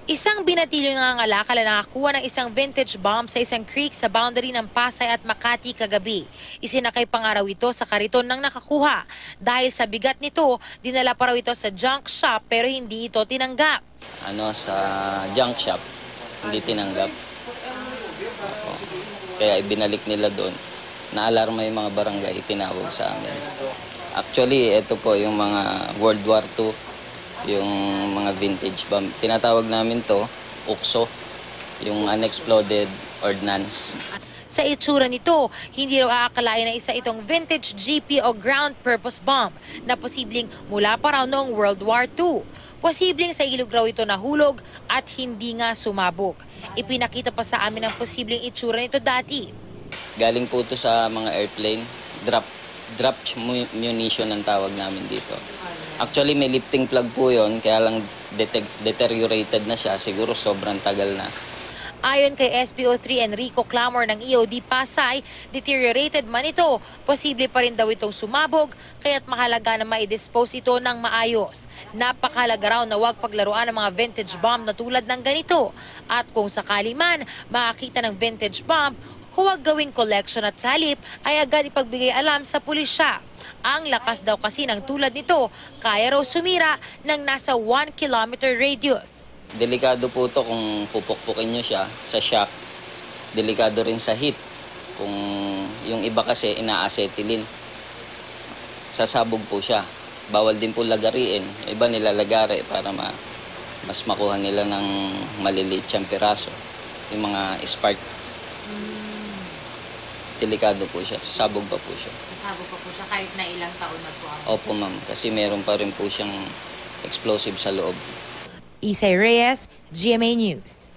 Isang binatilyo ng ngangalakal na nakakuha ng isang vintage bomb sa isang creek sa boundary ng Pasay at Makati kagabi. Isinakay pa nga raw ito sa kariton ng nakakuha. Dahil sa bigat nito, dinala pa raw ito sa junk shop pero hindi ito tinanggap. Sa junk shop, hindi tinanggap. Opo. Kaya ibinalik nila doon. Naalarma yung mga barangay, tinawag sa amin. Actually, ito po yung mga World War II, yung mga vintage bomb. Tinatawag namin to ukso, yung unexploded ordnance. Sa itsura nito, hindi raw aakalain na isa itong vintage GP o ground purpose bomb na posibleng mula pa raw noong World War II. Posibleng sa ilog raw ito nahulog at hindi nga sumabog. Ipinakita pa sa amin ang posibleng itsura nito dati. Galing po ito sa mga airplane, drop munition ang tawag namin dito. Actually, may lifting plug po yon, kaya lang deteriorated na siya, siguro sobrang tagal na. Ayon kay SPO3 Enrico Clamor ng EOD Pasay, deteriorated man ito, posible pa rin daw itong sumabog, kaya't mahalaga na ma-dispose ito ng maayos. Napakahalaga raw na huwag paglaruan ng mga vintage bomb na tulad ng ganito. At kung sakali man makakita ng vintage bomb, huwag gawing collection at salip ay agad ipagbigay alam sa pulisya. Ang lakas daw kasi ng tulad nito, kaya raw sumira ng nasa 1 kilometer radius. Delikado po ito kung pupukpukin nyo siya sa shock. Delikado rin sa heat. Kung yung iba kasi ina-acetylene, sasabog po siya. Bawal din po lagariin. Iba nilalagari para mas makuha nila ng maliliit siyang piraso. Yung mga spark. Delikado po siya. Sasabog pa po siya. Sasabog pa po siya kahit na ilang taon na po ang... Opo ma'am, kasi meron pa rin po siyang explosive sa loob. Isay Reyes, GMA News.